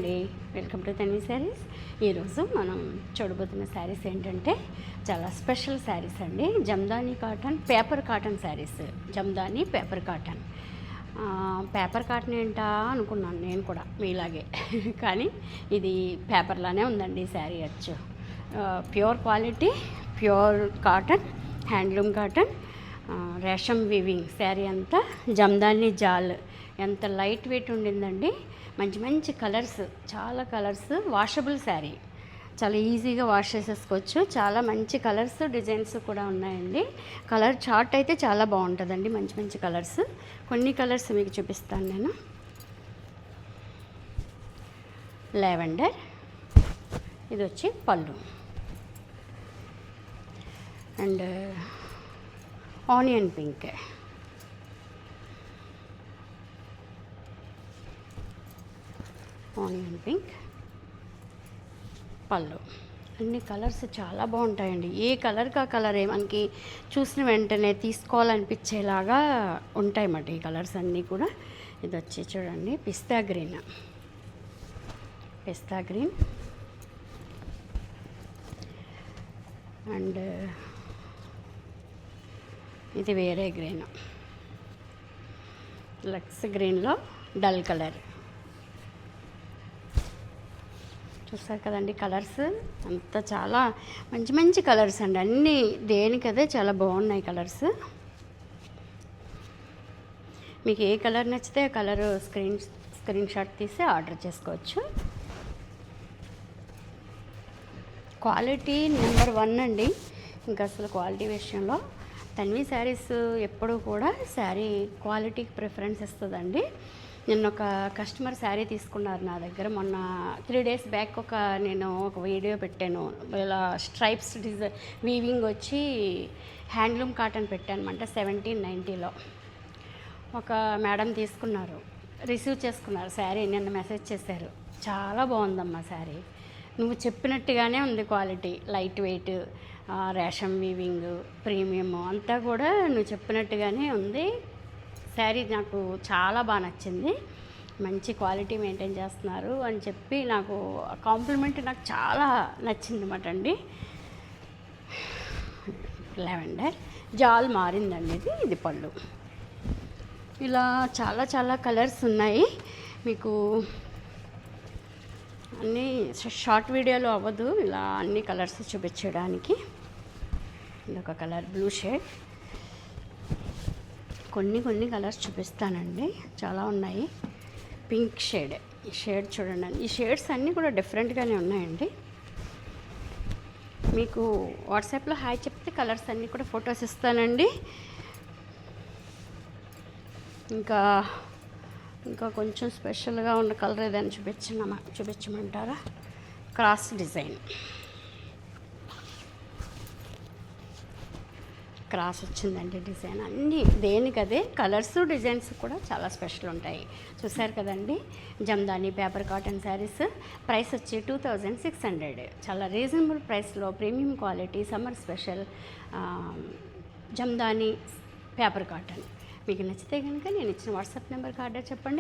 అండి, welcome to Tanvi saris. ఈరోజు మనం చూడబోతున్న శారీస్ ఏంటంటే చాలా స్పెషల్ శారీస్ అండి. Jamdani cotton, paper cotton saris. Jamdani paper cotton. Paper cotton ఏంటా అనుకున్నాను నేను కూడా మీలాగే. కానీ ఇది పేపర్లానే ఉందండి ఈ శారీ అచ్చు. Pure quality, pure cotton, handloom cotton, రేషం వీవింగ్ శారీ అంతా. జమ్దాని జాల్ ఎంత లైట్ వెయిట్ ఉండిందండి. మంచి మంచి కలర్స్, చాలా కలర్స్. వాషబుల్ శారీ, చాలా ఈజీగా వాష్ చేసేసుకోవచ్చు. చాలా మంచి కలర్స్, డిజైన్స్ కూడా ఉన్నాయండి. కలర్ చార్ట్ అయితే చాలా బాగుంటుందండి. మంచి మంచి కలర్స్, కొన్ని కలర్స్ మీకు చూపిస్తాను నేను. లావెండర్, ఇది వచ్చి పళ్ళు, and onion pink, onion pink పళ్ళు. అన్ని కలర్స్ చాలా బాగుంటాయండి. ఏ కలర్కి ఆ కలరే మనకి చూసిన వెంటనే తీసుకోవాలనిపించేలాగా ఉంటాయి అన్నమాట ఈ కలర్స్ అన్నీ కూడా. ఇది వచ్చి చూడండి పిస్తా గ్రీన్, పిస్తా గ్రీన్, అండ్ ఇది వేరే గ్రీన్, లక్స్ గ్రీన్లో డల్ కలర్. చూస్తారు కదండి కలర్స్ అంతా చాలా మంచి మంచి కలర్స్ అండి. అన్నీ దేనికదే చాలా బాగున్నాయి కలర్స్. మీకు ఏ కలర్ నచ్చితే ఆ కలర్ స్క్రీన్ షాట్ తీసి ఆర్డర్ చేసుకోవచ్చు. క్వాలిటీ నెంబర్ 1 అండి. ఇంకా అసలు క్వాలిటీ విషయంలో తన్వి శారీస్ ఎప్పుడూ కూడా శారీ క్వాలిటీకి ప్రిఫరెన్స్ ఇస్తుందండి. నిన్న ఒక కస్టమర్ శారీ తీసుకున్నారు నా దగ్గర. మొన్న 3 days బ్యాక్ నేను ఒక వీడియో పెట్టాను. ఇలా స్ట్రైప్స్ వీవింగ్ వచ్చి హ్యాండ్లూమ్ కాటన్ పెట్టాను అనమాట. 1790లో ఒక మేడం తీసుకున్నారు, రిసీవ్ చేసుకున్నారు శారీ. నిన్న మెసేజ్ చేశారు, చాలా బాగుందమ్మా శారీ, నువ్వు చెప్పినట్టుగానే ఉంది క్వాలిటీ, లైట్ వెయిట్, రేషం వీవింగ్, ప్రీమియం అంతా కూడా నువ్వు చెప్పినట్టుగానే ఉంది శారీ, నాకు చాలా బాగా నచ్చింది, మంచి క్వాలిటీ మెయింటైన్ చేస్తున్నారు అని చెప్పి నాకు కాంప్లిమెంట్ నాకు చాలా నచ్చింది అన్నమాట అండి. లావెండర్ జాల్ మారిందండి. ఇది పళ్ళు. ఇలా చాలా చాలా కలర్స్ ఉన్నాయి. మీకు అన్నీ షార్ట్ వీడియోలో అవ్వదు ఇలా అన్ని కలర్స్ చూపించడానికి. ఇదొక కలర్ బ్లూ షేడ్. కొన్ని కలర్స్ చూపిస్తానండి, చాలా ఉన్నాయి. పింక్ షేడ్, ఈ షేడ్ చూడండి. ఈ షేడ్స్ అన్నీ కూడా డిఫరెంట్గానే ఉన్నాయండి. మీకు వాట్సాప్లో హాయ్ చెప్తే కలర్స్ అన్నీ కూడా ఫొటోస్ ఇస్తానండి. ఇంకా కొంచెం స్పెషల్గా ఉన్న కలర్ ఏదైనా చూపించమంటారా? క్రాస్ డిజైన్, క్రాస్ వచ్చిందండి డిజైన్. అన్నీ దేనికదే కలర్స్, డిజైన్స్ కూడా చాలా స్పెషల్ ఉంటాయి. చూసారు కదండి Jamdani paper cotton saris. Price వచ్చి 2600. చాలా రీజనబుల్ ప్రైస్లో premium quality summer special Jamdani paper cotton. మీకు నచ్చితే కనుక నేను ఇచ్చిన వాట్సాప్ నెంబర్కి ఆర్డర్ చెప్పండి.